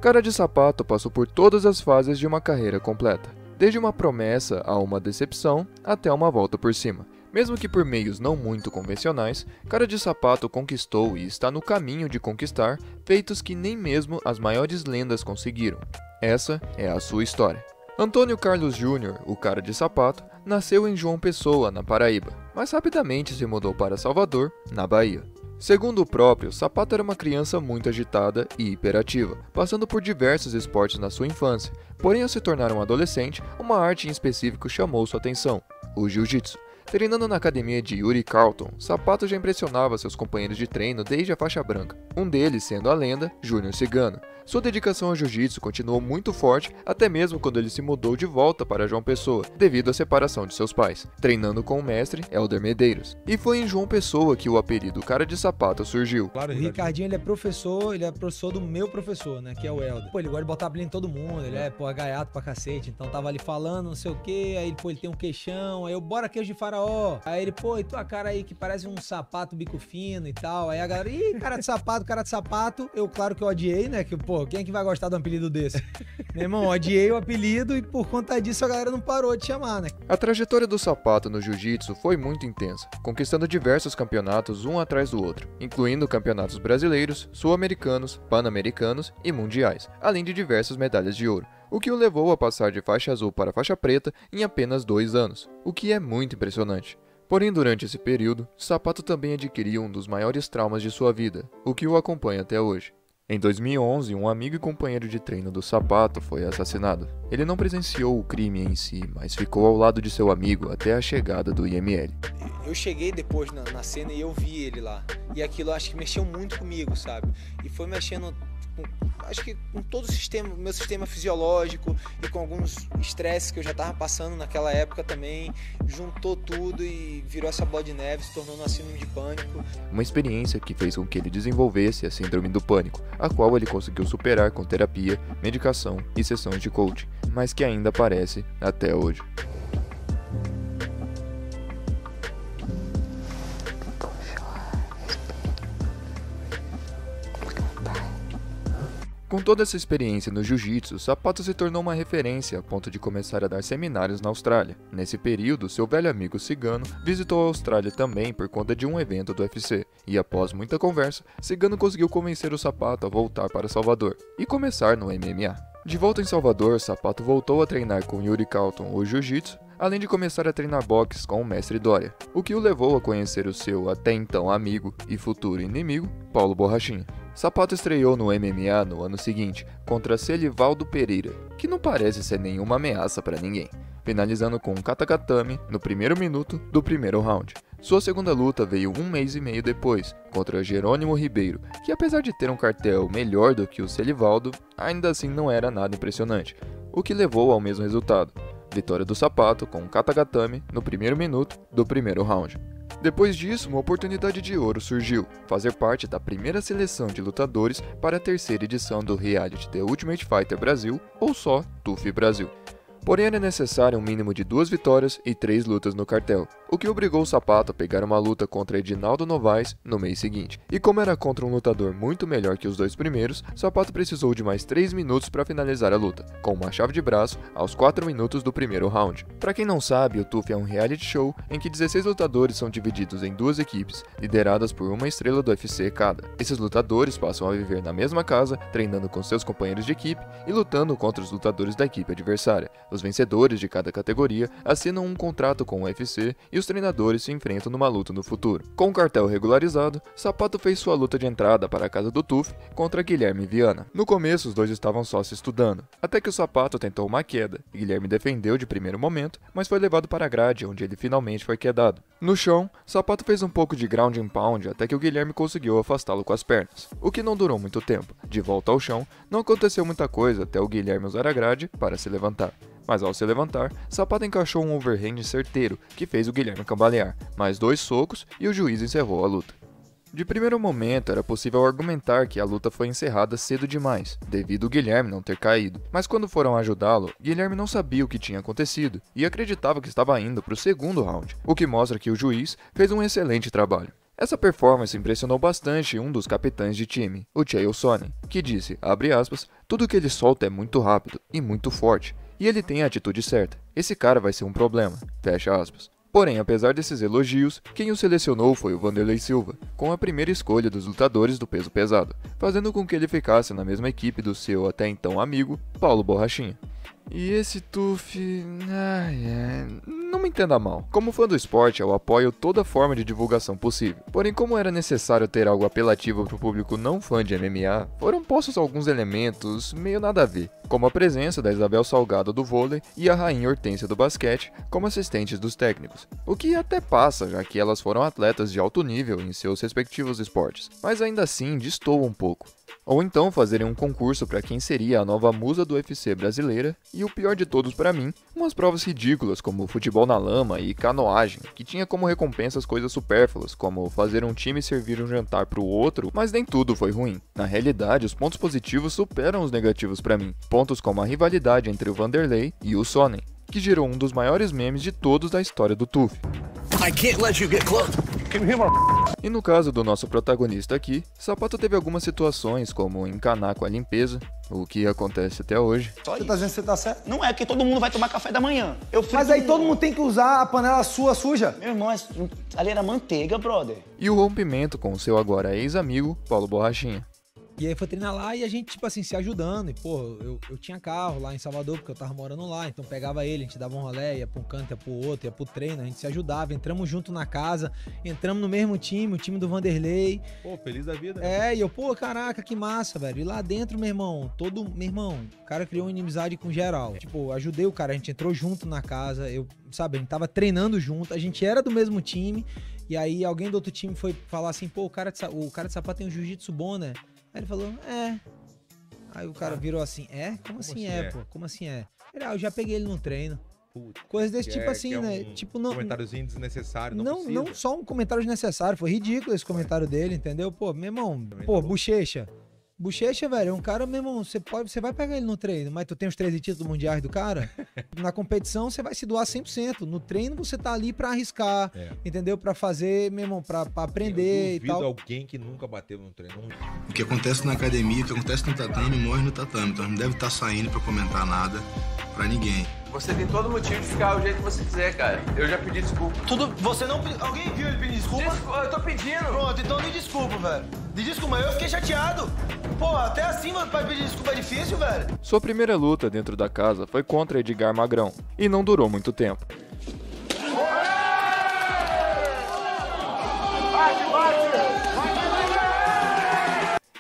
Cara de Sapato passou por todas as fases de uma carreira completa, desde uma promessa a uma decepção até uma volta por cima. Mesmo que por meios não muito convencionais, Cara de Sapato conquistou e está no caminho de conquistar feitos que nem mesmo as maiores lendas conseguiram. Essa é a sua história. Antônio Carlos Júnior, o Cara de Sapato, nasceu em João Pessoa, na Paraíba, mas rapidamente se mudou para Salvador, na Bahia. Segundo o próprio, Sapato era uma criança muito agitada e hiperativa, passando por diversos esportes na sua infância, porém ao se tornar um adolescente, uma arte em específico chamou sua atenção, o jiu-jitsu. Treinando na academia de Yuri Carlton, Sapato já impressionava seus companheiros de treino desde a faixa branca, um deles sendo a lenda Júnior Cigano. Sua dedicação ao jiu-jitsu continuou muito forte até mesmo quando ele se mudou de volta para João Pessoa, devido à separação de seus pais, treinando com o mestre Helder Medeiros. E foi em João Pessoa que o apelido Cara de Sapato surgiu. Claro, o Ricardinho ele é professor do meu professor, né, que é o Helder. Pô, ele gosta de botar apelido em todo mundo, ele é, gaiato pra cacete, então tava ali falando, não sei o que, aí ele tem um queixão, aí eu, bora queijo de faraó. Aí ele, e tua cara aí que parece um sapato bico fino e tal, aí a galera, cara de sapato, eu claro que eu odiei, né, que quem é que vai gostar de um apelido desse? Meu irmão, odiei o apelido e por conta disso a galera não parou de chamar, né? A trajetória do Sapato no jiu-jitsu foi muito intensa, conquistando diversos campeonatos um atrás do outro, incluindo campeonatos brasileiros, sul-americanos, pan-americanos e mundiais, além de diversas medalhas de ouro, o que o levou a passar de faixa azul para faixa preta em apenas 2 anos, o que é muito impressionante. Porém, durante esse período, Sapato também adquiriu um dos maiores traumas de sua vida, o que o acompanha até hoje. Em 2011, um amigo e companheiro de treino do Sapato foi assassinado. Ele não presenciou o crime em si, mas ficou ao lado de seu amigo até a chegada do IML. Eu cheguei depois na cena e eu vi ele lá. E aquilo acho que mexeu muito comigo, sabe? E foi mexendo acho que com todo o meu sistema fisiológico e com alguns estresses que eu já estava passando naquela época também, juntou tudo e virou essa bola de neve, se tornou uma síndrome de pânico. Uma experiência que fez com que ele desenvolvesse a síndrome do pânico, a qual ele conseguiu superar com terapia, medicação e sessões de coaching, mas que ainda aparece até hoje. Com toda essa experiência no jiu-jitsu, Sapato se tornou uma referência a ponto de começar a dar seminários na Austrália. Nesse período, seu velho amigo Cigano visitou a Austrália também por conta de um evento do UFC, e após muita conversa, Cigano conseguiu convencer o Sapato a voltar para Salvador e começar no MMA. De volta em Salvador, Sapato voltou a treinar com Yuri Carlton o jiu-jitsu, além de começar a treinar boxe com o mestre Dória, o que o levou a conhecer o seu até então amigo e futuro inimigo, Paulo Borrachinha. Sapato estreou no MMA no ano seguinte, contra Celivaldo Pereira, que não parece ser nenhuma ameaça para ninguém, finalizando com um katagatame no primeiro minuto do primeiro round. Sua segunda luta veio 1 mês e meio depois, contra Jerônimo Ribeiro, que apesar de ter um cartel melhor do que o Celivaldo, ainda assim não era nada impressionante, o que levou ao mesmo resultado. Vitória do Sapato com um katagatame no primeiro minuto do primeiro round. Depois disso, uma oportunidade de ouro surgiu, fazer parte da primeira seleção de lutadores para a terceira edição do reality The Ultimate Fighter Brasil, ou só TUF Brasil. Porém, era necessário um mínimo de 2 vitórias e 3 lutas no cartel, o que obrigou o Sapato a pegar uma luta contra Edinaldo Novaes no mês seguinte. E como era contra um lutador muito melhor que os 2 primeiros, Sapato precisou de mais 3 minutos para finalizar a luta, com uma chave de braço aos 4 minutos do primeiro round. Para quem não sabe, o TUF é um reality show em que 16 lutadores são divididos em 2 equipes, lideradas por uma estrela do UFC cada. Esses lutadores passam a viver na mesma casa, treinando com seus companheiros de equipe e lutando contra os lutadores da equipe adversária. Os vencedores de cada categoria assinam um contrato com o UFC e os treinadores se enfrentam numa luta no futuro. Com o cartel regularizado, Sapato fez sua luta de entrada para a casa do TUF contra Guilherme Viana. No começo, os dois estavam só se estudando, até que o Sapato tentou uma queda, e Guilherme defendeu de primeiro momento, mas foi levado para a grade, onde ele finalmente foi quedado. No chão, Sapato fez um pouco de ground and pound até que o Guilherme conseguiu afastá-lo com as pernas, o que não durou muito tempo. De volta ao chão, não aconteceu muita coisa até o Guilherme usar a grade para se levantar. Mas ao se levantar, Sapato encaixou um overhand certeiro, que fez o Guilherme cambalear, mais 2 socos e o juiz encerrou a luta. De primeiro momento, era possível argumentar que a luta foi encerrada cedo demais, devido ao Guilherme não ter caído. Mas quando foram ajudá-lo, Guilherme não sabia o que tinha acontecido e acreditava que estava indo para o segundo round, o que mostra que o juiz fez um excelente trabalho. Essa performance impressionou bastante um dos capitães de time, o Chael Sonnen, que disse, abre aspas, tudo que ele solta é muito rápido e muito forte, e ele tem a atitude certa. Esse cara vai ser um problema, fecha aspas. Porém, apesar desses elogios, quem o selecionou foi o Wanderlei Silva, com a primeira escolha dos lutadores do peso pesado, fazendo com que ele ficasse na mesma equipe do seu até então amigo, Paulo Borrachinha. E esse Tuf... não me entenda mal. Como fã do esporte, eu apoio toda forma de divulgação possível. Porém, como era necessário ter algo apelativo para o público não fã de MMA, foram postos alguns elementos meio nada a ver, como a presença da Isabel Salgado do vôlei e a Rainha Hortência do basquete como assistentes dos técnicos. O que até passa, já que elas foram atletas de alto nível em seus respectivos esportes, mas ainda assim destoa um pouco. Ou então fazerem um concurso para quem seria a nova musa do UFC brasileira, e o pior de todos para mim, umas provas ridículas como futebol na lama e canoagem, que tinha como recompensas coisas supérfluas, como fazer um time servir um jantar para o outro, mas nem tudo foi ruim. Na realidade, os pontos positivos superam os negativos para mim, pontos como a rivalidade entre o Wanderlei e o Sonnen, que gerou um dos maiores memes de todos da história do TUF. I can't let you get close. E no caso do nosso protagonista aqui, Sapato teve algumas situações como encanar com a limpeza, o que acontece até hoje. Você tá dizendo que você tá certo? Não é que todo mundo vai tomar café da manhã. Mas aí todo mundo tem que usar a panela sua suja. Meu irmão, ali era manteiga, brother. E o rompimento com o seu agora ex-amigo, Paulo Borrachinha. E aí foi treinar lá e a gente, tipo assim, se ajudando. E, pô, eu tinha carro lá em Salvador, porque eu tava morando lá. Então pegava ele, a gente dava um rolê, ia pra um canto, ia pro outro, ia pro treino. A gente se ajudava, entramos junto na casa, entramos no mesmo time, o time do Wanderlei. Pô, feliz da vida, né? E eu, pô, caraca, que massa, velho. E lá dentro, meu irmão, o cara criou uma inimizade com geral. Tipo, ajudei o cara, a gente entrou junto na casa, sabe, a gente tava treinando junto, a gente era do mesmo time. E aí alguém do outro time foi falar assim, pô, o cara de sapato tem um jiu-jitsu bom, né? Aí ele falou, é. Aí o cara virou assim, é? Como assim é, pô? Como assim é? Ele, eu já peguei ele no treino. Coisas desse tipo assim, né? Tipo, não. Comentáriozinho desnecessário, não só um comentário desnecessário, foi ridículo esse comentário dele, entendeu? Pô, meu irmão, pô, Bochecha. Bochecha, velho, é um cara, meu irmão, você vai pegar ele no treino, mas tu tem os 13 títulos mundiais do cara, na competição você vai se doar 100%, no treino você tá ali pra arriscar, entendeu? Pra fazer, meu irmão, pra aprender e tal. Eu duvido alguém que nunca bateu no treino. O que acontece na academia, o que acontece no tatame, morre no tatame, então não deve estar saindo pra comentar nada pra ninguém. Você tem todo motivo de ficar do jeito que você quiser, cara. Eu já pedi desculpa. Você não... Alguém viu ele pedir desculpa? Eu tô pedindo. Pronto, então me desculpa, velho. Me desculpa, eu fiquei chateado. Pô, até assim pra pedir desculpa é difícil, velho. Sua primeira luta dentro da casa foi contra Edgar Magrão, e não durou muito tempo.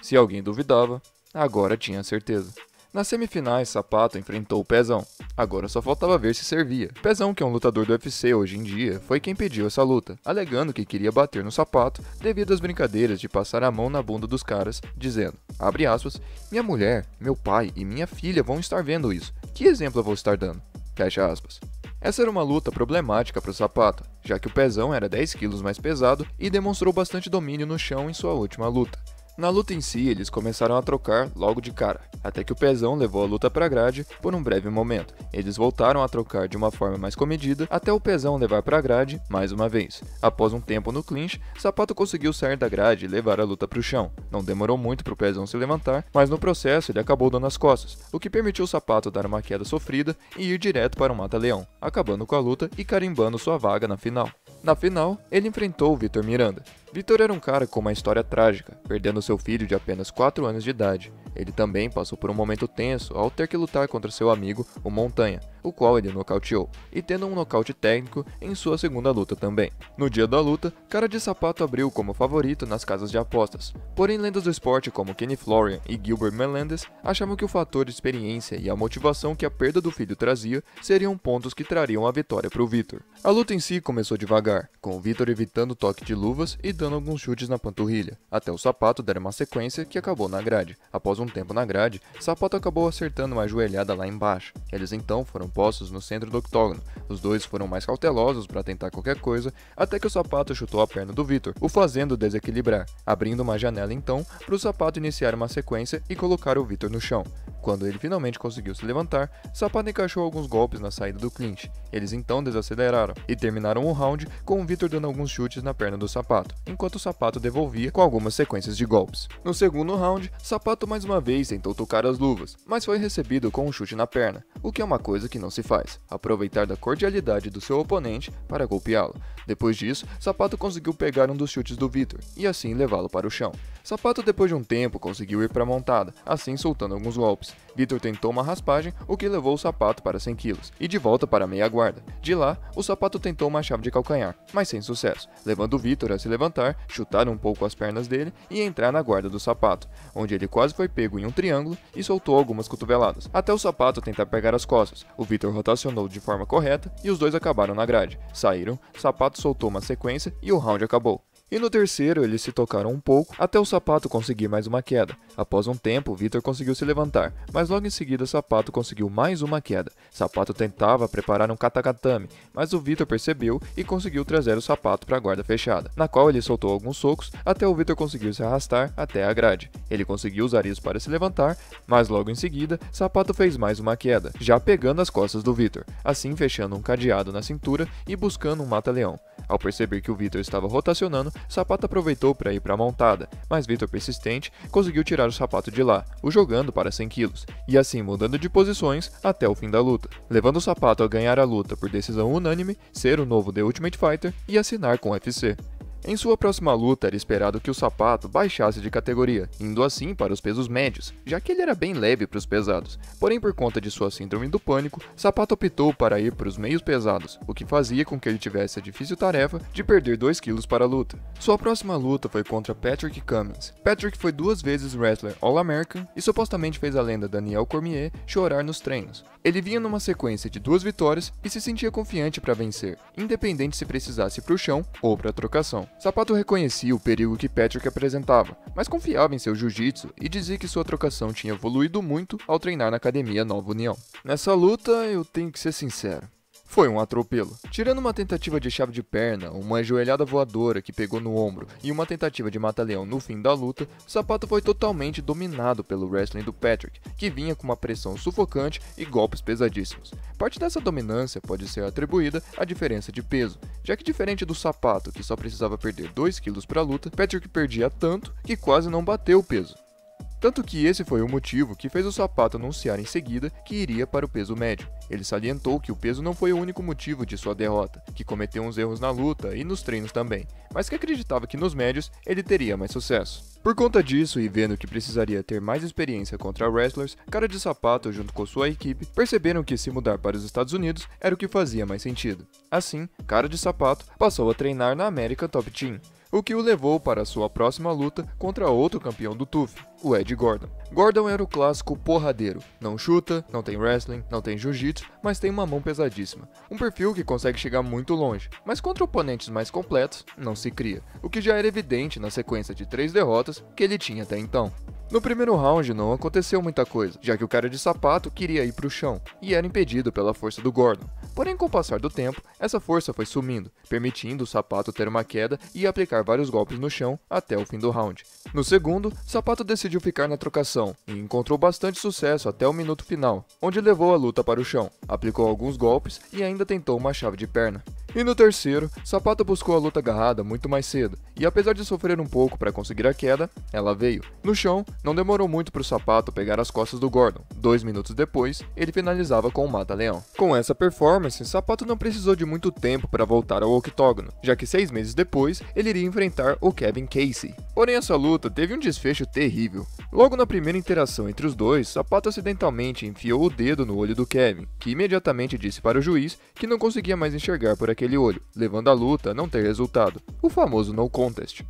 Se alguém duvidava, agora tinha certeza. Nas semifinais, Sapato enfrentou o Pezão. Agora só faltava ver se servia. Pezão, que é um lutador do UFC hoje em dia, foi quem pediu essa luta, alegando que queria bater no Sapato devido às brincadeiras de passar a mão na bunda dos caras, dizendo, abre aspas, minha mulher, meu pai e minha filha vão estar vendo isso. Que exemplo eu vou estar dando? Fecha aspas. Essa era uma luta problemática para o Sapato, já que o Pezão era 10 quilos mais pesado e demonstrou bastante domínio no chão em sua última luta. Na luta em si, eles começaram a trocar logo de cara, até que o Pezão levou a luta pra grade por um breve momento. Eles voltaram a trocar de uma forma mais comedida, até o Pezão levar pra grade mais uma vez. Após um tempo no clinch, Sapato conseguiu sair da grade e levar a luta pro chão. Não demorou muito pro Pezão se levantar, mas no processo ele acabou dando as costas, o que permitiu o Sapato dar uma queda sofrida e ir direto para o mata-leão, acabando com a luta e carimbando sua vaga na final. Na final, ele enfrentou o Vitor Miranda. Vitor era um cara com uma história trágica, perdendo seu filho de apenas 4 anos de idade. Ele também passou por um momento tenso ao ter que lutar contra seu amigo, o Montanha, o qual ele nocauteou, e tendo um nocaute técnico em sua segunda luta também. No dia da luta, Cara de Sapato abriu como favorito nas casas de apostas, porém lendas do esporte como Kenny Florian e Gilbert Melendez achavam que o fator de experiência e a motivação que a perda do filho trazia seriam pontos que trariam a vitória para o Vitor. A luta em si começou devagar, com o Vitor evitando o toque de luvas e dando alguns chutes na panturrilha, até o Sapato dar uma sequência que acabou na grade. Após um tempo na grade, Sapato acabou acertando uma joelhada lá embaixo. Eles então foram postos no centro do octógono. Os dois foram mais cautelosos para tentar qualquer coisa, até que o Sapato chutou a perna do Vitor, o fazendo desequilibrar, abrindo uma janela então para o Sapato iniciar uma sequência e colocar o Vitor no chão. Quando ele finalmente conseguiu se levantar, Sapato encaixou alguns golpes na saída do clinch. Eles então desaceleraram e terminaram o round com o Vitor dando alguns chutes na perna do Sapato, enquanto o Sapato devolvia com algumas sequências de golpes. No segundo round, Sapato mais uma vez tentou tocar as luvas, mas foi recebido com um chute na perna, o que é uma coisa que não se faz, aproveitar da cordialidade do seu oponente para golpeá-lo. Depois disso, Sapato conseguiu pegar um dos chutes do Vitor e assim levá-lo para o chão. Sapato depois de um tempo conseguiu ir para a montada, assim soltando alguns golpes. Vitor tentou uma raspagem, o que levou o Sapato para 100 kg e de volta para a meia guarda. De lá, o Sapato tentou uma chave de calcanhar, mas sem sucesso, levando o Vitor a se levantar, chutar um pouco as pernas dele e entrar na guarda do Sapato, onde ele quase foi pego em um triângulo e soltou algumas cotoveladas, até o Sapato tentar pegar as costas. O Vitor rotacionou de forma correta e os dois acabaram na grade. Saíram, Sapato soltou uma sequência e o round acabou. E no terceiro, eles se tocaram um pouco, até o Sapato conseguir mais uma queda. Após um tempo, Vitor conseguiu se levantar, mas logo em seguida Sapato conseguiu mais uma queda. Sapato tentava preparar um katagatame, mas o Vitor percebeu e conseguiu trazer o Sapato para a guarda fechada, na qual ele soltou alguns socos, até o Vitor conseguir se arrastar até a grade. Ele conseguiu usar isso para se levantar, mas logo em seguida, Sapato fez mais uma queda, já pegando as costas do Vitor, assim fechando um cadeado na cintura e buscando um mata-leão. Ao perceber que o Vitor estava rotacionando, Sapato aproveitou para ir para a montada, mas Vitor, persistente, conseguiu tirar o Sapato de lá, o jogando para 100 kg, e assim mudando de posições até o fim da luta, levando o Sapato a ganhar a luta por decisão unânime, ser o novo The Ultimate Fighter e assinar com o UFC. Em sua próxima luta, era esperado que o Sapato baixasse de categoria, indo assim para os pesos médios, já que ele era bem leve para os pesados. Porém, por conta de sua síndrome do pânico, Sapato optou para ir para os meios pesados, o que fazia com que ele tivesse a difícil tarefa de perder 2 kg para a luta. Sua próxima luta foi contra Patrick Cummins. Patrick foi 2 vezes wrestler All-American e supostamente fez a lenda Daniel Cormier chorar nos treinos. Ele vinha numa sequência de 2 vitórias e se sentia confiante para vencer, independente se precisasse ir para o chão ou para a trocação. Sapato reconhecia o perigo que Patrick apresentava, mas confiava em seu jiu-jitsu e dizia que sua trocação tinha evoluído muito ao treinar na academia Nova União. Nessa luta, eu tenho que ser sincero. Foi um atropelo. Tirando uma tentativa de chave de perna, uma ajoelhada voadora que pegou no ombro e uma tentativa de mata-leão no fim da luta, Sapato foi totalmente dominado pelo wrestling do Patrick, que vinha com uma pressão sufocante e golpes pesadíssimos. Parte dessa dominância pode ser atribuída à diferença de peso, já que diferente do Sapato, que só precisava perder 2 kg para a luta, Patrick perdia tanto que quase não bateu o peso. Tanto que esse foi o motivo que fez o Sapato anunciar em seguida que iria para o peso médio. Ele salientou que o peso não foi o único motivo de sua derrota, que cometeu uns erros na luta e nos treinos também, mas que acreditava que nos médios ele teria mais sucesso. Por conta disso e vendo que precisaria ter mais experiência contra wrestlers, Cara de Sapato junto com sua equipe perceberam que se mudar para os Estados Unidos era o que fazia mais sentido. Assim, Cara de Sapato passou a treinar na American Top Team, o que o levou para sua próxima luta contra outro campeão do TUF, o Ed Gordon. Gordon era o clássico porradeiro, não chuta, não tem wrestling, não tem jiu-jitsu, mas tem uma mão pesadíssima. Um perfil que consegue chegar muito longe, mas contra oponentes mais completos, não se cria, o que já era evidente na sequência de 3 derrotas que ele tinha até então. No primeiro round não aconteceu muita coisa, já que o Cara de Sapato queria ir para o chão, e era impedido pela força do Gordon. Porém, com o passar do tempo, essa força foi sumindo, permitindo o Sapato ter uma queda e aplicar vários golpes no chão até o fim do round. No segundo, Sapato decidiu ficar na trocação, e encontrou bastante sucesso até o minuto final, onde levou a luta para o chão, aplicou alguns golpes e ainda tentou uma chave de perna. E no terceiro, Sapato buscou a luta agarrada muito mais cedo, e apesar de sofrer um pouco para conseguir a queda, ela veio. No chão, não demorou muito para o Sapato pegar as costas do Gordon. 2 minutos depois, ele finalizava com o mata-leão. Com essa performance, Sapato não precisou de muito tempo para voltar ao octógono, já que 6 meses depois, ele iria enfrentar o Kevin Casey. Porém, essa luta teve um desfecho terrível. Logo na primeira interação entre os dois, Sapato acidentalmente enfiou o dedo no olho do Kevin, que imediatamente disse para o juiz que não conseguia mais enxergar por aquele olho, levando a luta a não ter resultado, o famoso no contest.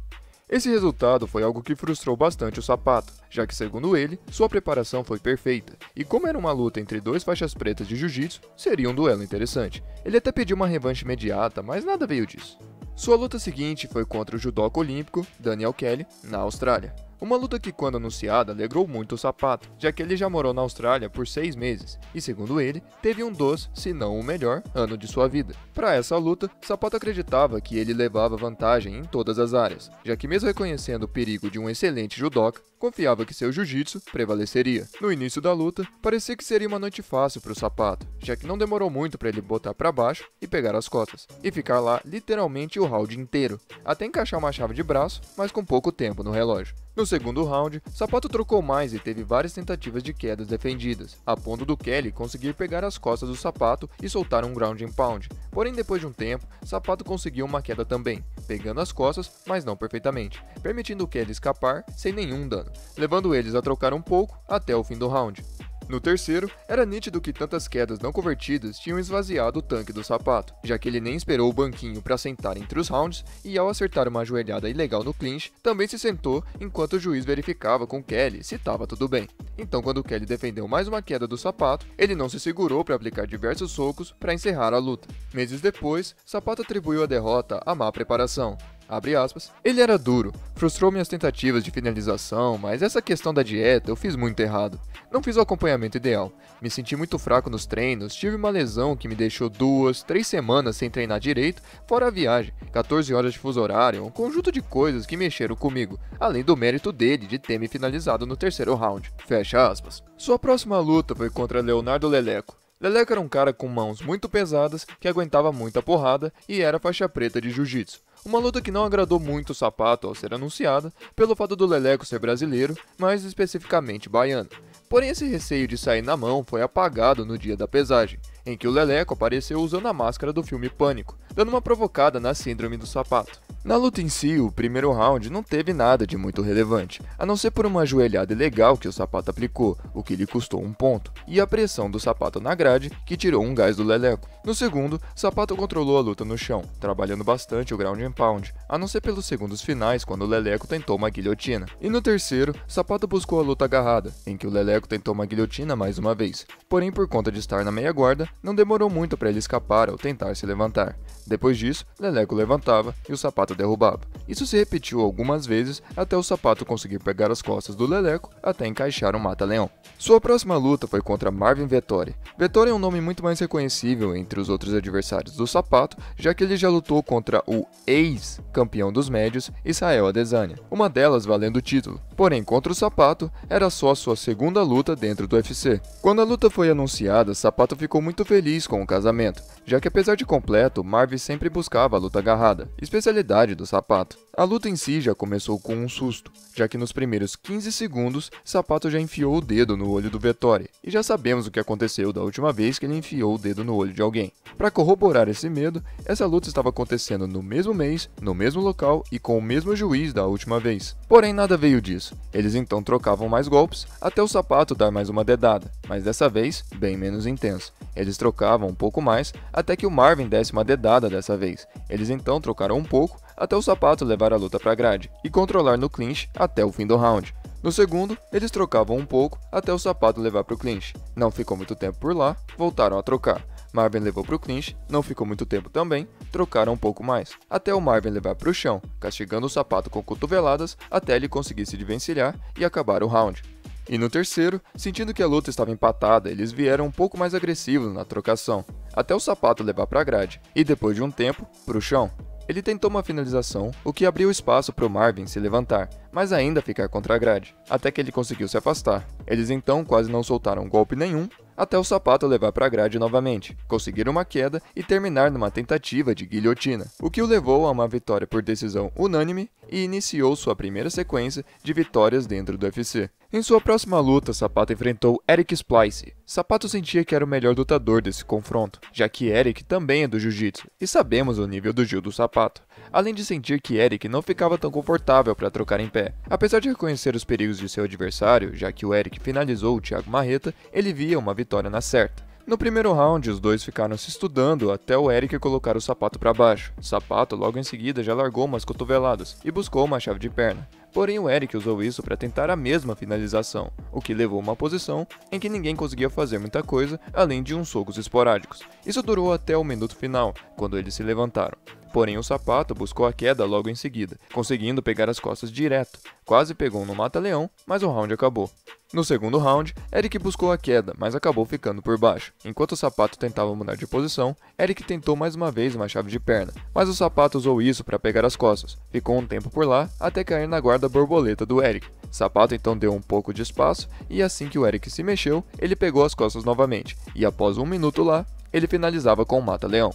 Esse resultado foi algo que frustrou bastante o Sapato, já que, segundo ele, sua preparação foi perfeita, e como era uma luta entre 2 faixas pretas de jiu-jitsu, seria um duelo interessante. Ele até pediu uma revanche imediata, mas nada veio disso. Sua luta seguinte foi contra o judoca olímpico Daniel Kelly, na Austrália. Uma luta que, quando anunciada, alegrou muito o Sapato, já que ele já morou na Austrália por 6 meses e, segundo ele, teve um dos, se não o melhor, ano de sua vida. Para essa luta, Sapato acreditava que ele levava vantagem em todas as áreas, já que mesmo reconhecendo o perigo de um excelente judoca, confiava que seu jiu-jitsu prevaleceria. No início da luta, parecia que seria uma noite fácil para o Sapato, já que não demorou muito para ele botar para baixo e pegar as costas, e ficar lá literalmente o round inteiro, até encaixar uma chave de braço, mas com pouco tempo no relógio. No segundo round, Sapato trocou mais e teve várias tentativas de quedas defendidas, a ponto do Kelly conseguir pegar as costas do Sapato e soltar um ground and pound. Porém, depois de um tempo, Sapato conseguiu uma queda também, pegando as costas, mas não perfeitamente, permitindo o Kelly escapar sem nenhum dano, levando eles a trocar um pouco até o fim do round. No terceiro, era nítido que tantas quedas não convertidas tinham esvaziado o tanque do Sapato, já que ele nem esperou o banquinho para sentar entre os rounds e, ao acertar uma joelhada ilegal no clinch, também se sentou enquanto o juiz verificava com Kelly se estava tudo bem. Então, quando Kelly defendeu mais uma queda do Sapato, ele não se segurou para aplicar diversos socos para encerrar a luta. Meses depois, Sapato atribuiu a derrota à má preparação. Abre aspas. Ele era duro, frustrou minhas tentativas de finalização, mas essa questão da dieta eu fiz muito errado. Não fiz o acompanhamento ideal. Me senti muito fraco nos treinos, tive uma lesão que me deixou 2, 3 semanas sem treinar direito, fora a viagem, 14 horas de fuso horário, um conjunto de coisas que mexeram comigo, além do mérito dele de ter me finalizado no terceiro round. Fecha aspas. Sua próxima luta foi contra Leonardo Leleco. Leleco era um cara com mãos muito pesadas, que aguentava muita porrada e era faixa preta de jiu-jitsu. Uma luta que não agradou muito o Sapato ao ser anunciada, pelo fato do Leleco ser brasileiro, mais especificamente baiano. Porém, esse receio de sair na mão foi apagado no dia da pesagem, em que o Leleco apareceu usando a máscara do filme Pânico, dando uma provocada na síndrome do Sapato. Na luta em si, o primeiro round não teve nada de muito relevante, a não ser por uma joelhada ilegal que o Sapato aplicou, o que lhe custou 1 ponto, e a pressão do Sapato na grade, que tirou um gás do Leleco. No segundo, Sapato controlou a luta no chão, trabalhando bastante o ground and pound, a não ser pelos segundos finais, quando o Leleco tentou uma guilhotina. E no terceiro, Sapato buscou a luta agarrada, em que o Leleco tentou uma guilhotina mais uma vez. Porém, por conta de estar na meia guarda, não demorou muito para ele escapar ao tentar se levantar. Depois disso, Leleco levantava e o Sapato derrubava. Isso se repetiu algumas vezes até o Sapato conseguir pegar as costas do Leleco até encaixar um mata-leão. Sua próxima luta foi contra Marvin Vettori. Vettori é um nome muito mais reconhecível entre os outros adversários do Sapato, já que ele já lutou contra o ex-campeão dos médios, Israel Adesanya, uma delas valendo o título. Porém, contra o Sapato, era só sua segunda luta dentro do UFC. Quando a luta foi anunciada, Sapato ficou muito feliz com o casamento, já que apesar de completo, Marvin sempre buscava a luta agarrada, especialidade do Sapato. A luta em si já começou com um susto, já que nos primeiros 15 segundos, Sapato já enfiou o dedo no olho do Vettori, e já sabemos o que aconteceu da última vez que ele enfiou o dedo no olho de alguém. Para corroborar esse medo, essa luta estava acontecendo no mesmo mês, no mesmo local e com o mesmo juiz da última vez. Porém, nada veio disso. Eles então trocavam mais golpes, até o Sapato dar mais uma dedada, mas dessa vez, bem menos intenso. Eles trocavam um pouco mais, até que o Marvin desse uma dedada dessa vez. Eles então trocaram um pouco, até o Sapato levar a luta para a grade, e controlar no clinch até o fim do round. No segundo, eles trocavam um pouco, até o Sapato levar para o clinch. Não ficou muito tempo por lá, voltaram a trocar. Marvin levou para o clinch, não ficou muito tempo também, trocaram um pouco mais, até o Marvin levar para o chão, castigando o Sapato com cotoveladas até ele conseguir se desvencilhar e acabar o round. E no terceiro, sentindo que a luta estava empatada, eles vieram um pouco mais agressivos na trocação, até o Sapato levar para a grade, e depois de um tempo, para o chão. Ele tentou uma finalização, o que abriu espaço para o Marvin se levantar, mas ainda ficar contra a grade, até que ele conseguiu se afastar. Eles então quase não soltaram golpe nenhum, até o Sapato levar para a grade novamente, conseguir uma queda e terminar numa tentativa de guilhotina, o que o levou a uma vitória por decisão unânime e iniciou sua primeira sequência de vitórias dentro do UFC. Em sua próxima luta, Sapato enfrentou Eric Splice. Sapato sentia que era o melhor lutador desse confronto, já que Eric também é do jiu-jitsu, e sabemos o nível do jiu do Sapato, além de sentir que Eric não ficava tão confortável para trocar em pé. Apesar de reconhecer os perigos de seu adversário, já que o Eric finalizou o Thiago Marreta, ele via uma vitória na certa. No primeiro round, os dois ficaram se estudando até o Eric colocar o Sapato para baixo. Sapato logo em seguida já largou umas cotoveladas e buscou uma chave de perna. Porém, o Eric usou isso para tentar a mesma finalização, o que levou a uma posição em que ninguém conseguia fazer muita coisa além de uns socos esporádicos. Isso durou até o minuto final, quando eles se levantaram. porém o Sapato buscou a queda logo em seguida, conseguindo pegar as costas direto. Quase pegou no mata-leão, mas o round acabou. No segundo round, Eric buscou a queda, mas acabou ficando por baixo. Enquanto o Sapato tentava mudar de posição, Eric tentou mais uma vez uma chave de perna, mas o Sapato usou isso para pegar as costas. Ficou um tempo por lá, até cair na guarda borboleta do Eric. Sapato então deu um pouco de espaço, e assim que o Eric se mexeu, ele pegou as costas novamente, e após 1 minuto lá, ele finalizava com o mata-leão.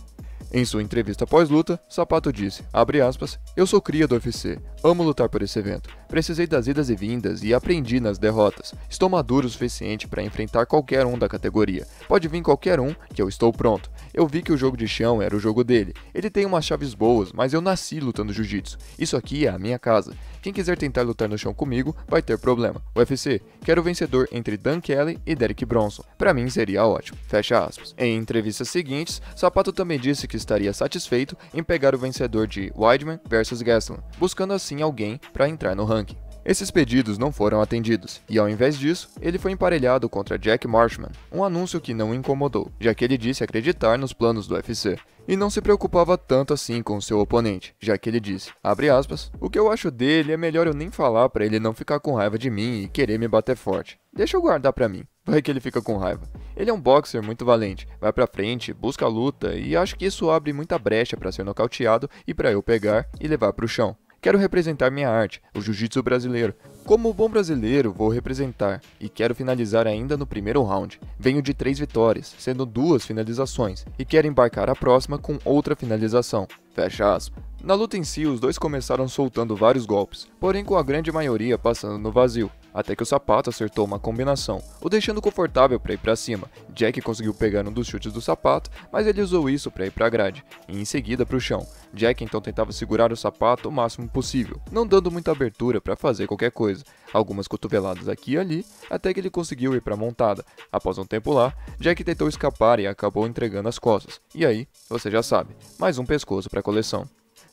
Em sua entrevista pós-luta, Sapato disse, abre aspas, eu sou cria do UFC, amo lutar por esse evento, precisei das idas e vindas e aprendi nas derrotas, estou maduro o suficiente para enfrentar qualquer um da categoria, pode vir qualquer um que eu estou pronto, eu vi que o jogo de chão era o jogo dele, ele tem umas chaves boas, mas eu nasci lutando jiu-jitsu, isso aqui é a minha casa, quem quiser tentar lutar no chão comigo vai ter problema, UFC, quero o vencedor entre Dan Kelly e Derek Bronson, para mim seria ótimo, fecha aspas. Em entrevistas seguintes, Sapato também disse que estaria satisfeito em pegar o vencedor de Weidman vs Gastelum, buscando assim alguém para entrar no ranking. Esses pedidos não foram atendidos, e ao invés disso, ele foi emparelhado contra Jack Marshman, um anúncio que não o incomodou, já que ele disse acreditar nos planos do UFC. E não se preocupava tanto assim com seu oponente, já que ele disse, abre aspas, o que eu acho dele é melhor eu nem falar para ele não ficar com raiva de mim e querer me bater forte. Deixa eu guardar pra mim, vai que ele fica com raiva. Ele é um boxer muito valente, vai pra frente, busca a luta e acho que isso abre muita brecha para ser nocauteado e para eu pegar e levar pro chão. Quero representar minha arte, o jiu-jitsu brasileiro. Como bom brasileiro, vou representar e quero finalizar ainda no primeiro round. Venho de 3 vitórias, sendo 2 finalizações, e quero embarcar a próxima com outra finalização. Fecha aspas. Na luta em si, os dois começaram soltando vários golpes, porém com a grande maioria passando no vazio, até que o Sapato acertou uma combinação, o deixando confortável para ir para cima. Jack conseguiu pegar um dos chutes do Sapato, mas ele usou isso para ir para a grade, e em seguida para o chão. Jack então tentava segurar o Sapato o máximo possível, não dando muita abertura para fazer qualquer coisa, algumas cotoveladas aqui e ali, até que ele conseguiu ir para a montada. Após um tempo lá, Jack tentou escapar e acabou entregando as costas, e aí, você já sabe, mais um pescoço para a coleção.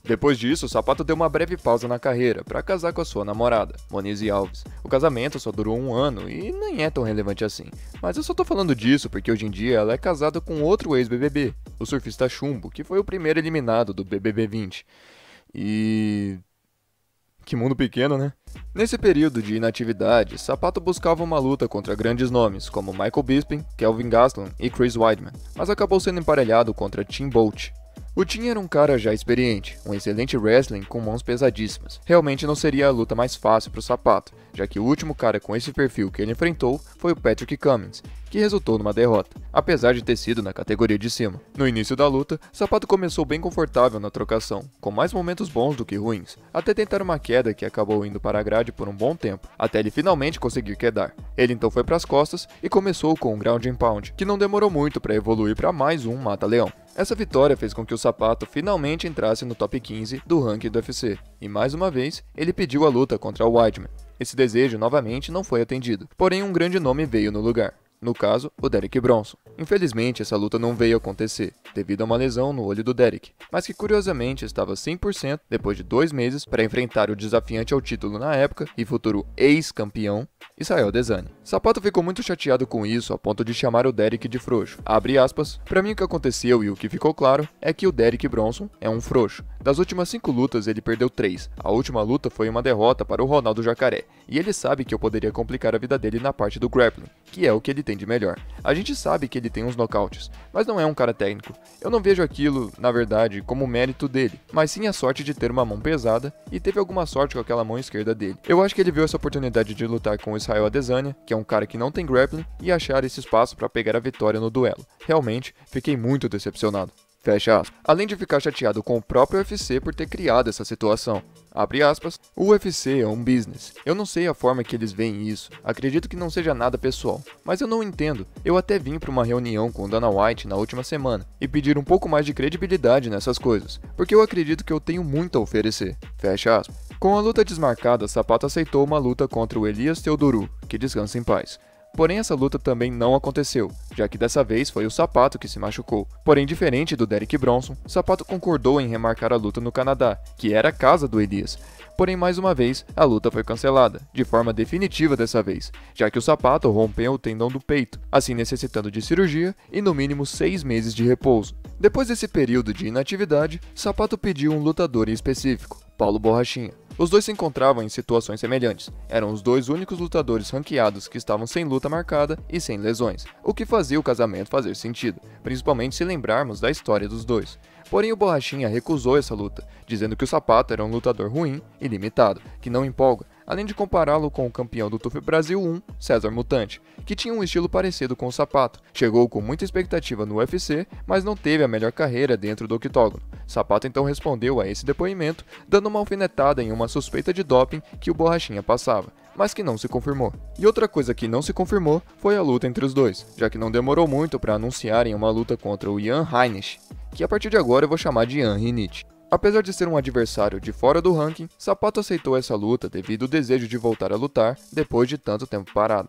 Depois disso, o Sapato deu uma breve pausa na carreira para casar com a sua namorada, Monize Alves. O casamento só durou 1 ano e nem é tão relevante assim. Mas eu só tô falando disso porque hoje em dia ela é casada com outro ex-BBB, o surfista Chumbo, que foi o primeiro eliminado do BBB 20. E... que mundo pequeno, né? Nesse período de inatividade, Sapato buscava uma luta contra grandes nomes como Michael Bisping, Kelvin Gastelum e Chris Weidman, mas acabou sendo emparelhado contra Tim Bolt. O Tim era um cara já experiente, um excelente wrestling com mãos pesadíssimas. Realmente não seria a luta mais fácil para o Sapato, já que o último cara com esse perfil que ele enfrentou foi o Patrick Cummins, que resultou numa derrota, apesar de ter sido na categoria de cima. No início da luta, Sapato começou bem confortável na trocação, com mais momentos bons do que ruins, até tentar uma queda que acabou indo para a grade por um bom tempo, até ele finalmente conseguir quedar. Ele então foi para as costas e começou com um ground and pound, que não demorou muito para evoluir para mais um mata-leão. Essa vitória fez com que o Sapato finalmente entrasse no top 15 do ranking do UFC, e mais uma vez, ele pediu a luta contra o Weidman. Esse desejo novamente não foi atendido, porém um grande nome veio no lugar. No caso, o Derek Bronson. Infelizmente, essa luta não veio acontecer, devido a uma lesão no olho do Derek, mas que curiosamente estava 100% depois de 2 meses para enfrentar o desafiante ao título na época e futuro ex-campeão, Israel Adesanya. Sapato ficou muito chateado com isso a ponto de chamar o Derek de frouxo. Abre aspas, pra mim o que aconteceu e o que ficou claro é que o Derek Bronson é um frouxo. Das últimas 5 lutas ele perdeu 3, a última luta foi uma derrota para o Ronaldo Jacaré, e ele sabe que eu poderia complicar a vida dele na parte do grappling, que é o que ele tem de melhor. A gente sabe que ele tem uns nocautes, mas não é um cara técnico. Eu não vejo aquilo, na verdade, como mérito dele, mas sim a sorte de ter uma mão pesada e teve alguma sorte com aquela mão esquerda dele. Eu acho que ele viu essa oportunidade de lutar com o Israel Adesanya, que é um cara que não tem grappling, e achar esse espaço para pegar a vitória no duelo. Realmente, fiquei muito decepcionado. Fecha aspas. Além de ficar chateado com o próprio UFC por ter criado essa situação. Abre aspas, o UFC é um business. Eu não sei a forma que eles veem isso. Acredito que não seja nada pessoal. Mas eu não entendo. Eu até vim para uma reunião com Dana White na última semana e pedir um pouco mais de credibilidade nessas coisas, porque eu acredito que eu tenho muito a oferecer. Fecha aspas. Com a luta desmarcada, Sapato aceitou uma luta contra o Elias Theodorou, que descansa em paz. Porém, essa luta também não aconteceu, já que dessa vez foi o Sapato que se machucou. Porém, diferente do Derek Bronson, Sapato concordou em remarcar a luta no Canadá, que era a casa do Elias. Porém, mais uma vez, a luta foi cancelada, de forma definitiva dessa vez, já que o Sapato rompeu o tendão do peito, assim necessitando de cirurgia e no mínimo 6 meses de repouso. Depois desse período de inatividade, Sapato pediu um lutador em específico, Paulo Borrachinha. Os dois se encontravam em situações semelhantes. Eram os dois únicos lutadores ranqueados que estavam sem luta marcada e sem lesões, o que fazia o casamento fazer sentido, principalmente se lembrarmos da história dos dois. Porém, o Borrachinha recusou essa luta, dizendo que o Sapato era um lutador ruim e limitado, que não empolga, além de compará-lo com o campeão do TUF Brasil 1, César Mutante, que tinha um estilo parecido com o Sapato. Chegou com muita expectativa no UFC, mas não teve a melhor carreira dentro do octógono. Sapato então respondeu a esse depoimento, dando uma alfinetada em uma suspeita de doping que o Borrachinha passava, mas que não se confirmou. E outra coisa que não se confirmou foi a luta entre os dois, já que não demorou muito para anunciarem uma luta contra o Jan Heinisch, que a partir de agora eu vou chamar de Jan Heinisch. Apesar de ser um adversário de fora do ranking, Sapato aceitou essa luta devido ao desejo de voltar a lutar depois de tanto tempo parado.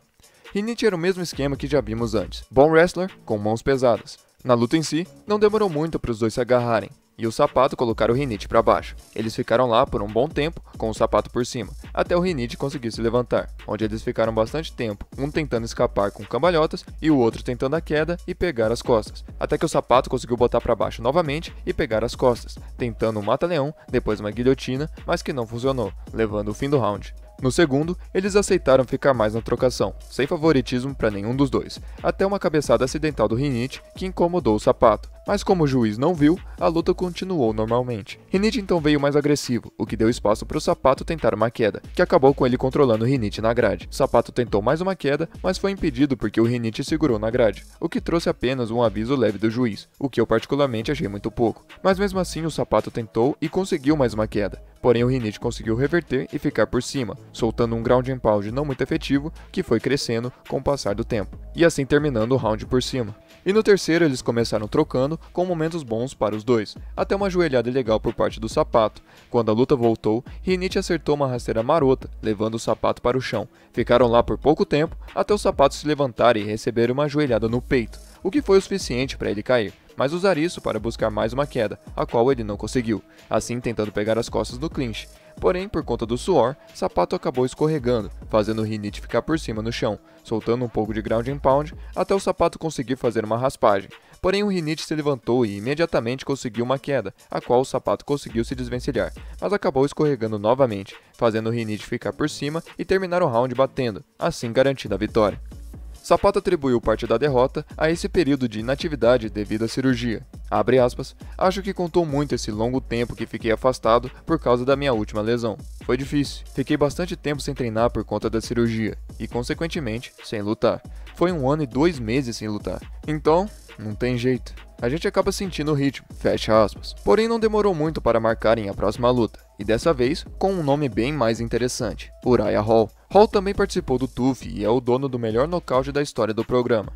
Heinisch era o mesmo esquema que já vimos antes, bom wrestler com mãos pesadas. Na luta em si, não demorou muito para os dois se agarrarem, e o Sapato colocar o Heinisch para baixo. Eles ficaram lá por um bom tempo, com o Sapato por cima, até o Heinisch conseguir se levantar, onde eles ficaram bastante tempo, um tentando escapar com cambalhotas e o outro tentando a queda e pegar as costas, até que o Sapato conseguiu botar para baixo novamente e pegar as costas, tentando um mata-leão, depois uma guilhotina, mas que não funcionou, levando o fim do round. No segundo, eles aceitaram ficar mais na trocação, sem favoritismo para nenhum dos dois, até uma cabeçada acidental do Heinisch que incomodou o Sapato, mas como o juiz não viu, a luta continuou normalmente. Heinisch então veio mais agressivo, o que deu espaço para o Sapato tentar uma queda, que acabou com ele controlando o Heinisch na grade. O Sapato tentou mais uma queda, mas foi impedido porque o Heinisch segurou na grade, o que trouxe apenas um aviso leve do juiz, o que eu particularmente achei muito pouco. Mas mesmo assim o Sapato tentou e conseguiu mais uma queda, porém o Heinisch conseguiu reverter e ficar por cima, soltando um ground and pound não muito efetivo, que foi crescendo com o passar do tempo, e assim terminando o round por cima. E no terceiro eles começaram trocando, com momentos bons para os dois, até uma joelhada ilegal por parte do Sapato. Quando a luta voltou, Heinisch acertou uma rasteira marota, levando o Sapato para o chão. Ficaram lá por pouco tempo, até o Sapato se levantar e receber uma joelhada no peito, o que foi o suficiente para ele cair, mas usar isso para buscar mais uma queda, a qual ele não conseguiu, assim tentando pegar as costas no clinch. Porém, por conta do suor, Sapato acabou escorregando, fazendo o Heinisch ficar por cima no chão, soltando um pouco de ground and pound, até o Sapato conseguir fazer uma raspagem. Porém, o Heinisch se levantou e imediatamente conseguiu uma queda, a qual o Sapato conseguiu se desvencilhar, mas acabou escorregando novamente, fazendo o Heinisch ficar por cima e terminar o round batendo, assim garantindo a vitória. Sapato atribuiu parte da derrota a esse período de inatividade devido à cirurgia. Abre aspas, acho que contou muito esse longo tempo que fiquei afastado por causa da minha última lesão. Foi difícil, fiquei bastante tempo sem treinar por conta da cirurgia e, consequentemente, sem lutar. Foi 1 ano e 2 meses sem lutar. Então, não tem jeito. A gente acaba sentindo o ritmo, fecha aspas. Porém, não demorou muito para marcarem a próxima luta, e dessa vez com um nome bem mais interessante, Uriah Hall. Hall também participou do TUF e é o dono do melhor nocaute da história do programa.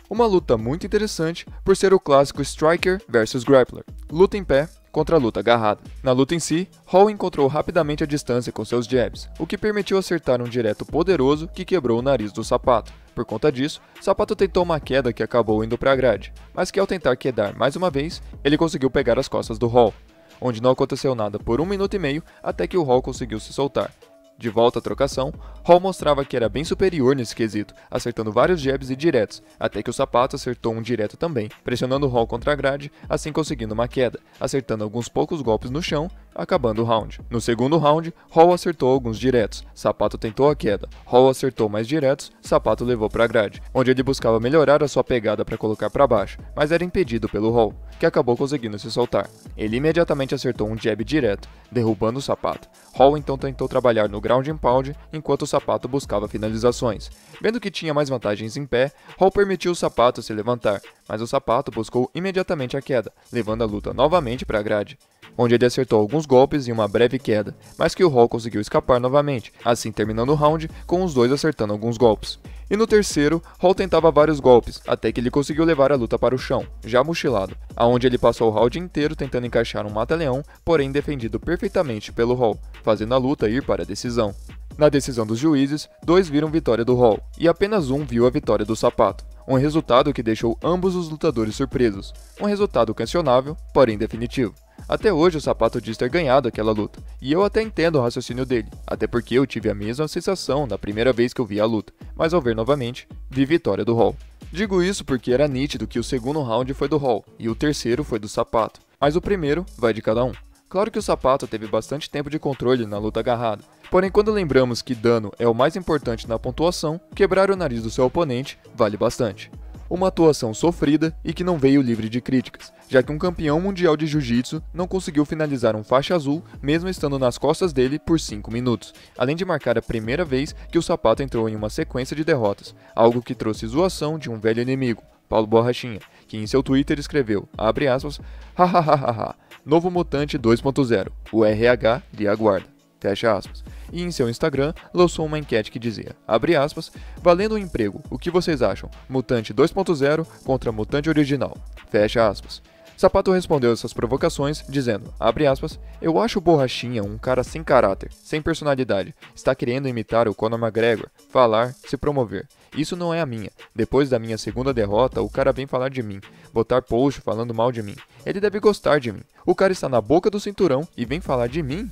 Uma luta muito interessante por ser o clássico Striker vs Grappler, luta em pé contra a luta agarrada. Na luta em si, Hall encontrou rapidamente a distância com seus jabs, o que permitiu acertar um direto poderoso que quebrou o nariz do Sapato. Por conta disso, Sapato tentou uma queda que acabou indo para a grade, mas que ao tentar quedar mais uma vez, ele conseguiu pegar as costas do Hall, onde não aconteceu nada por 1 minuto e meio até que o Hall conseguiu se soltar. De volta à trocação, Hall mostrava que era bem superior nesse quesito, acertando vários jabs e diretos, até que o Sapato acertou um direto também, pressionando o Hall contra a grade, assim conseguindo uma queda, acertando alguns poucos golpes no chão, acabando o round. No segundo round, Hall acertou alguns diretos, Sapato tentou a queda, Hall acertou mais diretos, Sapato levou para a grade, onde ele buscava melhorar a sua pegada para colocar para baixo, mas era impedido pelo Hall, que acabou conseguindo se soltar. Ele imediatamente acertou um jab direto, derrubando o Sapato. Hall então tentou trabalhar no ground and pound, enquanto o Sapato buscava finalizações. Vendo que tinha mais vantagens em pé, Hall permitiu o Sapato se levantar, mas o Sapato buscou imediatamente a queda, levando a luta novamente para a grade, onde ele acertou alguns golpes e uma breve queda, mas que o Hall conseguiu escapar novamente, assim terminando o round com os dois acertando alguns golpes. E no terceiro, Hall tentava vários golpes, até que ele conseguiu levar a luta para o chão, já mochilado, aonde ele passou o round inteiro tentando encaixar um mata-leão, porém defendido perfeitamente pelo Hall, fazendo a luta ir para a decisão. Na decisão dos juízes, 2 viram vitória do Hall, e apenas um viu a vitória do Sapato. Um resultado que deixou ambos os lutadores surpresos. Um resultado questionável, porém definitivo. Até hoje o Sapato diz ter ganhado aquela luta, e eu até entendo o raciocínio dele, até porque eu tive a mesma sensação na primeira vez que eu vi a luta, mas ao ver novamente, vi vitória do Hall. Digo isso porque era nítido que o segundo round foi do Hall e o terceiro foi do Sapato, mas o primeiro vai de cada um. Claro que o Sapato teve bastante tempo de controle na luta agarrada, porém quando lembramos que dano é o mais importante na pontuação, quebrar o nariz do seu oponente vale bastante. Uma atuação sofrida e que não veio livre de críticas, já que um campeão mundial de jiu-jitsu não conseguiu finalizar um faixa azul mesmo estando nas costas dele por 5 minutos, além de marcar a primeira vez que o Sapato entrou em uma sequência de derrotas, algo que trouxe zoação de um velho inimigo, Paulo Borrachinha, que em seu Twitter escreveu, abre aspas, hahaha, novo mutante 2.0, o RH lhe aguarda, fecha aspas. E em seu Instagram lançou uma enquete que dizia, abre aspas, valendo o emprego, o que vocês acham? Mutante 2.0 contra Mutante original, fecha aspas. Sapato respondeu essas provocações, dizendo, abre aspas, eu acho o Borrachinha um cara sem caráter, sem personalidade, está querendo imitar o Conor McGregor, falar, se promover. Isso não é a minha. Depois da minha segunda derrota, o cara vem falar de mim, botar post falando mal de mim. Ele deve gostar de mim. O cara está na boca do cinturão e vem falar de mim?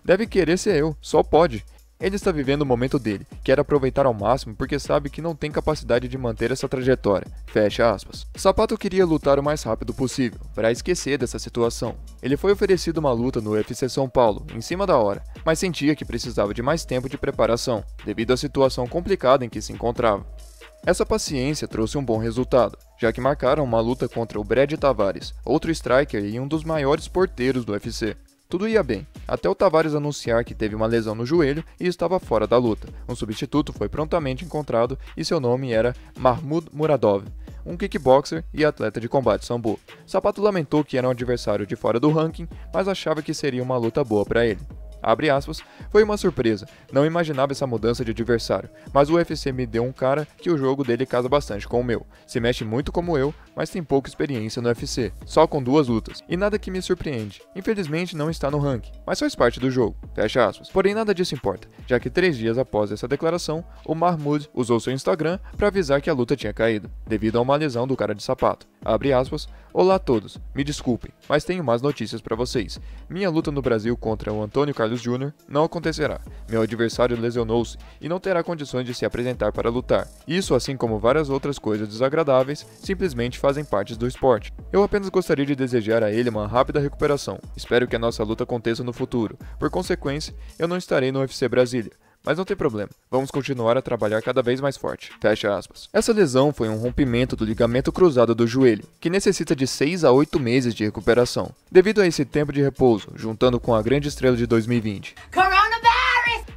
Deve querer ser eu, só pode. Ele está vivendo o momento dele, quer aproveitar ao máximo porque sabe que não tem capacidade de manter essa trajetória, fecha aspas. Sapato queria lutar o mais rápido possível, para esquecer dessa situação. Ele foi oferecido uma luta no UFC São Paulo, em cima da hora, mas sentia que precisava de mais tempo de preparação, devido à situação complicada em que se encontrava. Essa paciência trouxe um bom resultado, já que marcaram uma luta contra o Brad Tavares, outro striker e um dos maiores porteiros do UFC. Tudo ia bem, até o Tavares anunciar que teve uma lesão no joelho e estava fora da luta. Um substituto foi prontamente encontrado e seu nome era Mahmoud Muradov, um kickboxer e atleta de combate sambo. Sapato lamentou que era um adversário de fora do ranking, mas achava que seria uma luta boa para ele. Abre aspas, foi uma surpresa, não imaginava essa mudança de adversário, mas o UFC me deu um cara que o jogo dele casa bastante com o meu, se mexe muito como eu, mas tem pouca experiência no UFC, só com 2 lutas, e nada que me surpreende, infelizmente não está no ranking, mas faz parte do jogo, fecha aspas. Porém nada disso importa, já que 3 dias após essa declaração, o Mahmoud usou seu Instagram para avisar que a luta tinha caído, devido a uma lesão do cara de sapato. Abre aspas, olá a todos, me desculpem, mas tenho más notícias para vocês. Minha luta no Brasil contra o Antônio Carlos Jr. não acontecerá. Meu adversário lesionou-se e não terá condições de se apresentar para lutar. Isso, assim como várias outras coisas desagradáveis, simplesmente fazem parte do esporte. Eu apenas gostaria de desejar a ele uma rápida recuperação. Espero que a nossa luta aconteça no futuro. Por consequência, eu não estarei no UFC Brasília. Mas não tem problema, vamos continuar a trabalhar cada vez mais forte, fecha aspas. Essa lesão foi um rompimento do ligamento cruzado do joelho, que necessita de 6 a 8 meses de recuperação. Devido a esse tempo de repouso, juntando com a grande estrela de 2020,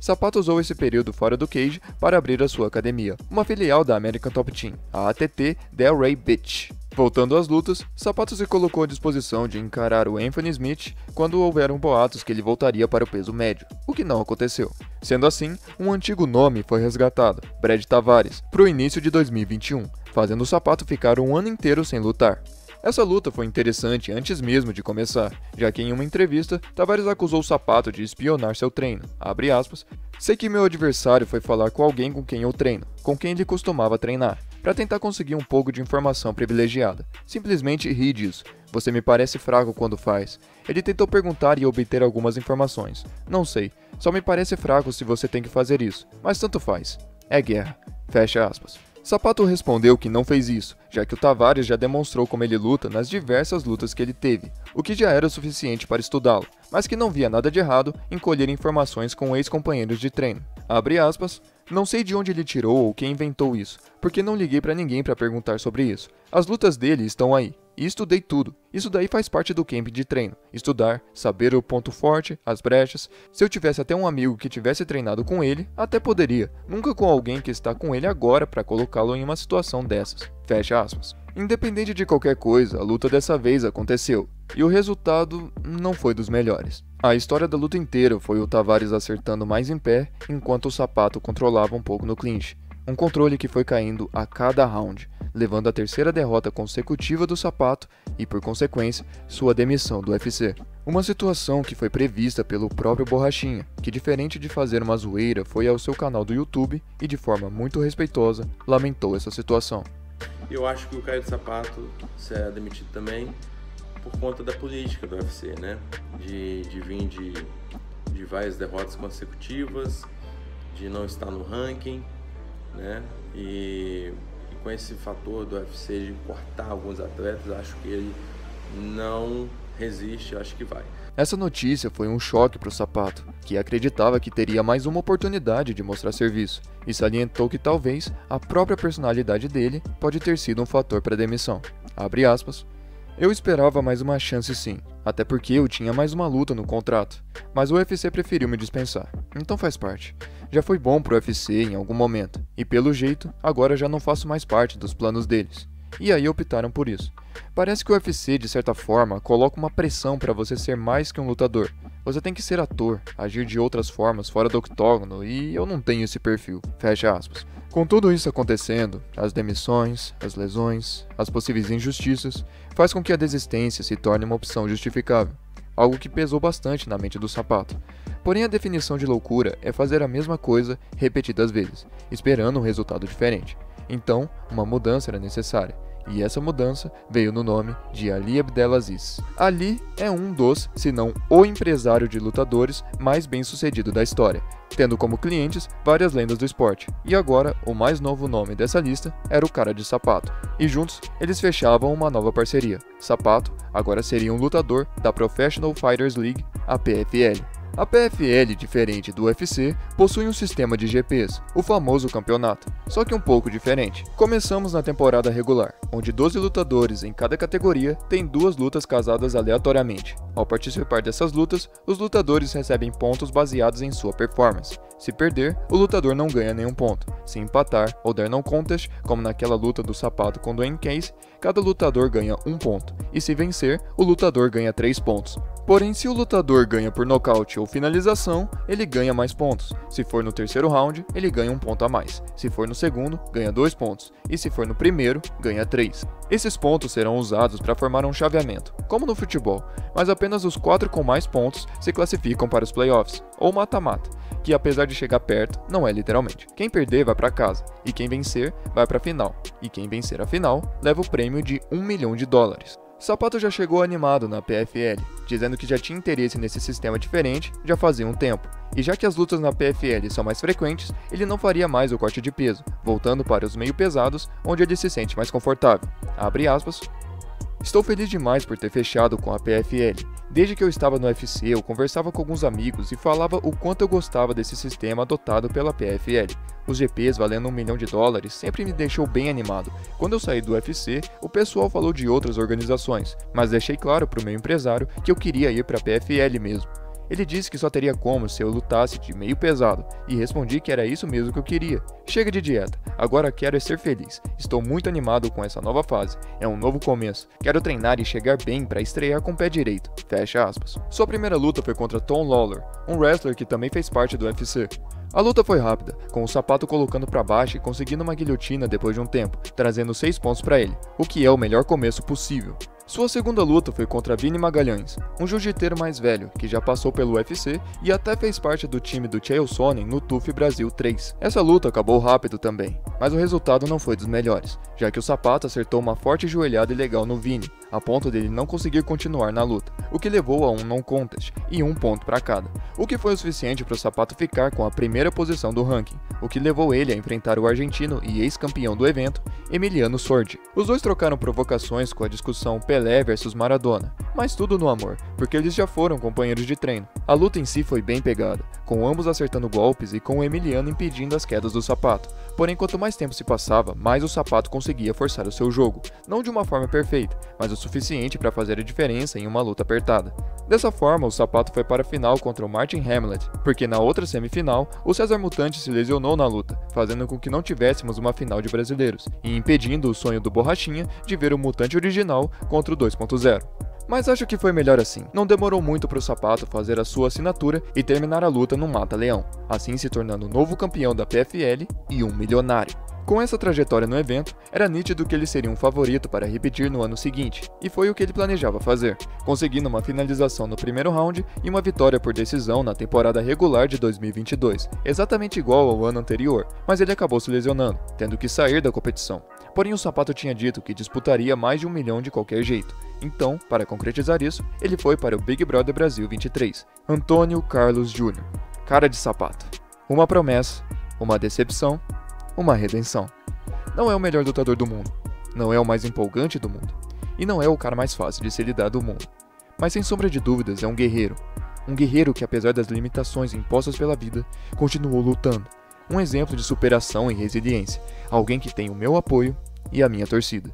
Sapato usou esse período fora do cage para abrir a sua academia, uma filial da American Top Team, a ATT Delray Beach. Voltando às lutas, Sapato se colocou à disposição de encarar o Anthony Smith quando houveram boatos que ele voltaria para o peso médio, o que não aconteceu. Sendo assim, um antigo nome foi resgatado, Brad Tavares, para o início de 2021, fazendo o Sapato ficar um ano inteiro sem lutar. Essa luta foi interessante antes mesmo de começar, já que em uma entrevista, Tavares acusou o Sapato de espionar seu treino. Abre aspas, sei que meu adversário foi falar com alguém com quem eu treino, com quem ele costumava treinar, para tentar conseguir um pouco de informação privilegiada. Simplesmente ri disso. Você me parece fraco quando faz. Ele tentou perguntar e obter algumas informações. Não sei, só me parece fraco se você tem que fazer isso, mas tanto faz. É guerra. Fecha aspas. Sapato respondeu que não fez isso, já que o Tavares já demonstrou como ele luta nas diversas lutas que ele teve, o que já era o suficiente para estudá-lo, mas que não via nada de errado em colher informações com ex-companheiros de treino. Abre aspas, não sei de onde ele tirou ou quem inventou isso, porque não liguei pra ninguém pra perguntar sobre isso. As lutas dele estão aí, e estudei tudo. Isso daí faz parte do camp de treino. Estudar, saber o ponto forte, as brechas. Se eu tivesse até um amigo que tivesse treinado com ele, até poderia. Nunca com alguém que está com ele agora pra colocá-lo em uma situação dessas. Fecha aspas. Independente de qualquer coisa, a luta dessa vez aconteceu, e o resultado não foi dos melhores. A história da luta inteira foi o Tavares acertando mais em pé, enquanto o Sapato controlava um pouco no clinch. Um controle que foi caindo a cada round, levando à 3ª derrota consecutiva do Sapato e, por consequência, sua demissão do UFC. Uma situação que foi prevista pelo próprio Borrachinha, que diferente de fazer uma zoeira, foi ao seu canal do YouTube e, de forma muito respeitosa, lamentou essa situação. Eu acho que o Caio do Sapato será demitido também por conta da política do UFC, né? De vir de várias derrotas consecutivas, de não estar no ranking, né? E com esse fator do UFC de cortar alguns atletas, acho que ele não resiste, acho que vai. Essa notícia foi um choque para o Sapato, que acreditava que teria mais uma oportunidade de mostrar serviço, e salientou que talvez a própria personalidade dele pode ter sido um fator para a demissão. Abre aspas. Eu esperava mais uma chance sim, até porque eu tinha mais uma luta no contrato, mas o UFC preferiu me dispensar, então faz parte. Já foi bom pro UFC em algum momento, e pelo jeito, agora já não faço mais parte dos planos deles. E aí optaram por isso. Parece que o UFC, de certa forma, coloca uma pressão para você ser mais que um lutador. Você tem que ser ator, agir de outras formas fora do octógono, e eu não tenho esse perfil. Fecha aspas. Com tudo isso acontecendo, as demissões, as lesões, as possíveis injustiças, faz com que a desistência se torne uma opção justificável. Algo que pesou bastante na mente do Sapato. Porém, a definição de loucura é fazer a mesma coisa repetidas vezes, esperando um resultado diferente. Então, uma mudança era necessária. E essa mudança veio no nome de Ali Abdelaziz. Ali é um dos, se não o empresário de lutadores mais bem sucedido da história, tendo como clientes várias lendas do esporte. E agora, o mais novo nome dessa lista era o Cara de Sapato. E juntos, eles fechavam uma nova parceria. Sapato agora seria um lutador da Professional Fighters League, a PFL. A PFL, diferente do UFC, possui um sistema de GPs, o famoso campeonato, só que um pouco diferente. Começamos na temporada regular, onde 12 lutadores em cada categoria têm 2 lutas casadas aleatoriamente. Ao participar dessas lutas, os lutadores recebem pontos baseados em sua performance. Se perder, o lutador não ganha nenhum ponto. Se empatar ou der no contest, como naquela luta do Sapato com Dwayne Casey, cada lutador ganha 1 ponto, e se vencer, o lutador ganha 3 pontos. Porém, se o lutador ganha por nocaute ou finalização, ele ganha mais pontos. Se for no terceiro round, ele ganha 1 ponto a mais. Se for no segundo, ganha 2 pontos. E se for no primeiro, ganha 3. Esses pontos serão usados para formar um chaveamento, como no futebol, mas apenas os 4 com mais pontos se classificam para os playoffs, ou mata-mata, que apesar de chegar perto, não é literalmente. Quem perder vai para casa, e quem vencer vai para a final, e quem vencer a final leva o prêmio de $1 milhão. Sapato já chegou animado na PFL, dizendo que já tinha interesse nesse sistema diferente já fazia um tempo, e já que as lutas na PFL são mais frequentes, ele não faria mais o corte de peso, voltando para os meio pesados, onde ele se sente mais confortável. Abre aspas. Estou feliz demais por ter fechado com a PFL. Desde que eu estava no UFC, eu conversava com alguns amigos e falava o quanto eu gostava desse sistema adotado pela PFL. Os GPs valendo $1 milhão sempre me deixou bem animado. Quando eu saí do UFC, o pessoal falou de outras organizações, mas deixei claro para o meu empresário que eu queria ir para a PFL mesmo. Ele disse que só teria como se eu lutasse de meio pesado, e respondi que era isso mesmo que eu queria. Chega de dieta, agora quero é ser feliz. Estou muito animado com essa nova fase, é um novo começo. Quero treinar e chegar bem para estrear com o pé direito. Fecha aspas. Sua primeira luta foi contra Tom Lawlor, um wrestler que também fez parte do UFC. A luta foi rápida, com o Sapato colocando para baixo e conseguindo uma guilhotina depois de um tempo, trazendo 6 pontos para ele, o que é o melhor começo possível. Sua segunda luta foi contra Vini Magalhães, um jiu-jiteiro mais velho, que já passou pelo UFC e até fez parte do time do Chael Sonnen no TUF Brasil 3. Essa luta acabou rápido também, mas o resultado não foi dos melhores, já que o Sapato acertou uma forte joelhada ilegal no Vini, a ponto dele não conseguir continuar na luta, o que levou a um non contest e 1 ponto para cada, o que foi o suficiente para o Sapato ficar com a primeira posição do ranking, o que levou ele a enfrentar o argentino e ex-campeão do evento, Emiliano Sordi. Os dois trocaram provocações com a discussão Pelé versus Maradona, mas tudo no amor, porque eles já foram companheiros de treino. A luta em si foi bem pegada, com ambos acertando golpes e com o Emiliano impedindo as quedas do Sapato. Porém, quanto mais tempo se passava, mais o Sapato conseguia forçar o seu jogo, não de uma forma perfeita, mas o suficiente para fazer a diferença em uma luta apertada. Dessa forma, o Sapato foi para a final contra o Martin Hamlet, porque na outra semifinal, o César Mutante se lesionou na luta, fazendo com que não tivéssemos uma final de brasileiros, e impedindo o sonho do Borrachinha de ver o Mutante original contra o 2.0. Mas acho que foi melhor assim. Não demorou muito para o Sapato fazer a sua assinatura e terminar a luta no Mata-Leão, assim se tornando o novo campeão da PFL e um milionário. Com essa trajetória no evento, era nítido que ele seria um favorito para repetir no ano seguinte, e foi o que ele planejava fazer, conseguindo uma finalização no primeiro round e uma vitória por decisão na temporada regular de 2022, exatamente igual ao ano anterior, mas ele acabou se lesionando, tendo que sair da competição. Porém, o Sapato tinha dito que disputaria mais de $1 milhão de qualquer jeito, então, para concretizar isso, ele foi para o Big Brother Brasil 23, Antônio Carlos Júnior. Cara de Sapato. Uma promessa, uma decepção, uma redenção. Não é o melhor lutador do mundo, não é o mais empolgante do mundo, e não é o cara mais fácil de se lidar do mundo. Mas sem sombra de dúvidas é um guerreiro. Um guerreiro que, apesar das limitações impostas pela vida, continuou lutando. Um exemplo de superação e resiliência. Alguém que tem o meu apoio e a minha torcida.